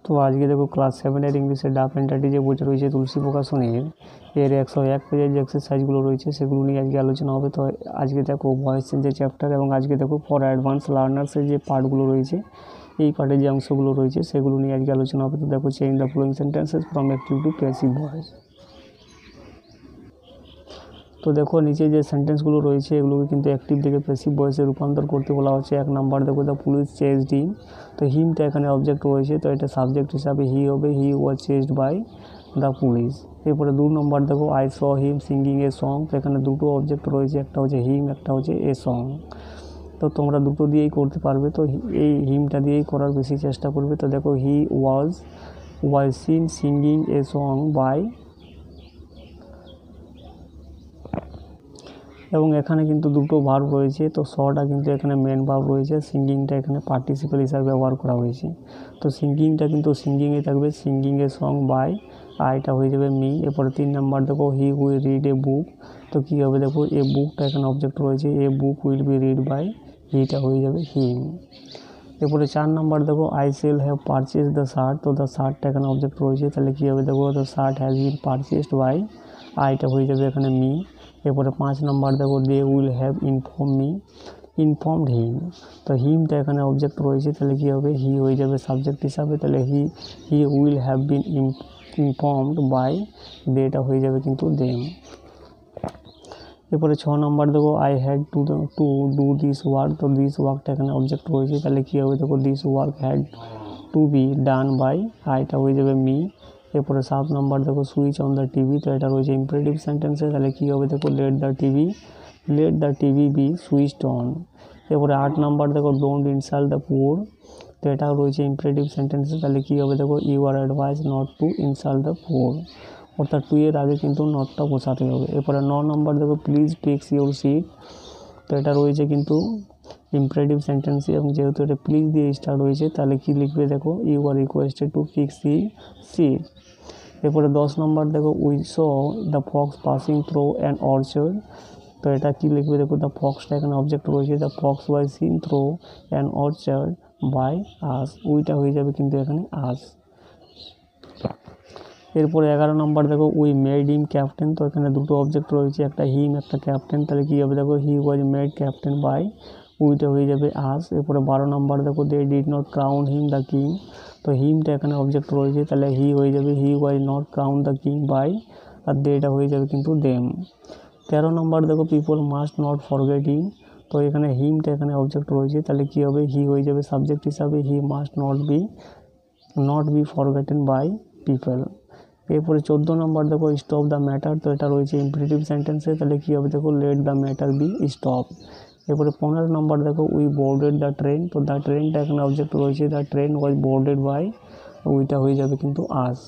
তো আজকে দেখো ক্লাস 7 ইংলিশের ডাফ এন্টারটি যে বইটা রয়েছে তুলসী প্রকাশনের এর 101 পেজের যে এক্সারসাইজগুলো রয়েছে সেগুলো নিয়ে আজকে আলোচনা হবে। তো আজকে দেখো ভয়েস চেঞ্জের চ্যাপ্টার এবং আজকে দেখো ফর অ্যাডভান্স লার্নার্সের যে পার্টগুলো রয়েছে এই পার্টের যে অংশগুলো রয়েছে সেগুলো নিয়ে আজকে আলোচনা হবে। তো দেখো change the following sentences from active to passive voice. তো দেখো নিচে যে সেন্টেন্সগুলো রয়েছে এগুলোকে কিন্তু অ্যাক্টিভ থেকে প্যাসিভ ভয়েসে রূপান্তর করতে বলা হচ্ছে। 1 নাম্বার দেখো দ্য পুলিশ চেজড হিম। তো হিমটা এখানে অবজেক্ট রয়েছে, তো এটা সাবজেক্ট হিসাবে হি হবে, হি ওয়াজ চেজড বাই দ্য পুলিশ। এরপরে 2 নম্বর দেখো I saw him singing a song. তো এখানে দুটো অবজেক্ট রয়েছে, একটা হচ্ছে হিম, একটা হচ্ছে এ সং। তো তোমরা দুটো দিয়েই করতে পারবে, তো এই হিমটা দিয়েই করার বেশি চেষ্টা করবে। তো দেখো he was seen singing a song by, এবং এখানে কিন্তু দুটো ভার্ব রয়েছে। তো সটা কিন্তু এখানে মেন ভার্ব রয়েছে, সিঙ্গিংটা এখানে পার্টিসিপেল হিসাবে ব্যবহার করা হয়েছে। তো সিঙ্গিংটা কিন্তু সিঙ্গিংয়ে থাকবে, সিঙ্গিং এ সং বাই, আইটা হয়ে যাবে মি। এরপরে 3 নাম্বার দেখো হি উইল রিড এ বুক। তো কী হবে দেখো এ বুকটা এখানে অবজেক্ট রয়েছে, a book will be read by, হিটা হয়ে যাবে হিম। এরপরে 4 নাম্বার দেখো I shall have purchase the shirt. তো দ্য শার্টটা এখানে অবজেক্ট রয়েছে, তাহলে কী হবে দেখো the shirt has been purchased by, আইটা হয়ে যাবে এখানে মি। এরপরে 5 নাম্বার দেখো they will have informed him. তো হিমটা এখানে অবজেক্ট রয়েছে, তাহলে কী হবে হি হয়ে যাবে সাবজেক্ট হিসাবে, তাহলে he will have been informed by, দেটা হয়ে যাবে কিন্তু দেম। এরপরে 6 নম্বর দেখো I had to do this work. তো দিস ওয়ার্কটা এখানে অবজেক্ট রয়েছে, তাহলে কী হবে দেখো this work had to be done by, আইটা হয়ে যাবে মি। এরপরে 7 নম্বর দেখো সুইচ অন দ্য টিভি। তো এটা রয়েছে ইম্পারেটিভ সেন্টেন্সে, তাহলে কী হবে দেখো let the TV be switched on. এরপরে 8 নম্বর দেখো ডোন্ট ইনসাল্ট দ্য পুয়ার। তো এটাও রয়েছে ইম্পারেটিভ সেন্টেন্সে, তাহলে কী হবে দেখো you are advise not to insult the poor, অর্থাৎ টু এর আগে কিন্তু নটটা বসাতে হবে। এরপরে 9 নম্বর দেখো প্লিজ ফিক্স ইউর সিট। তো এটা রয়েছে কিন্তু ইম্পারেটিভ সেন্টেন্সে, এবং যেহেতু এটা প্লিজ দিয়ে স্টার্ট হয়েছে তাহলে কি লিখবে দেখো you are requested to fix the seat. এরপরে 10 নম্বর দেখো we saw the fox passing through an orchard. তো এটা কি লিখবে দেখো দ্য ফক্সটা এখানে অবজেক্ট রয়েছে, the fox was seen through an orchard by us, উইটা হয়ে যাবে কিন্তু এখানে আস। এরপরে 11 নম্বর দেখো উই মেড হিম ক্যাপ্টেন। তো এখানে দুটো অবজেক্ট রয়েছে, একটা হিম একটা ক্যাপ্টেন, তাহলে কী হবে দেখো he was made captain by, উইটা হয়ে যাবে আস। এরপরে 12 নম্বর দেখো they did not crown him the king. তো হিমটা এখানে অবজেক্ট রয়েছে, তাহলে হি হয়ে যাবে he was not crown the king by, আর দেটা হয়ে যাবে কিন্তু দেম। 13 নম্বর দেখো people must not forget him. তো এখানে হিমটা এখানে অবজেক্ট রয়েছে, তাহলে কী হবে হি হয়ে যাবে সাবজেক্ট হিসাবে, he must not be forgotten by people. এরপরে 14 নম্বর দেখো স্টপ দ্য ম্যাটার। তো এটা রয়েছে ইম্পারেটিভ সেন্টেন্সে, তাহলে কী হবে দেখো let the matter be stop. এরপরে 15 নম্বর দেখো উই বোর্ডেড দ্য ট্রেন। তো দ্য ট্রেনটা এখানে অবজেক্ট রয়েছে, the train was boarded by, ওইটা হয়ে যাবে কিন্তু আস।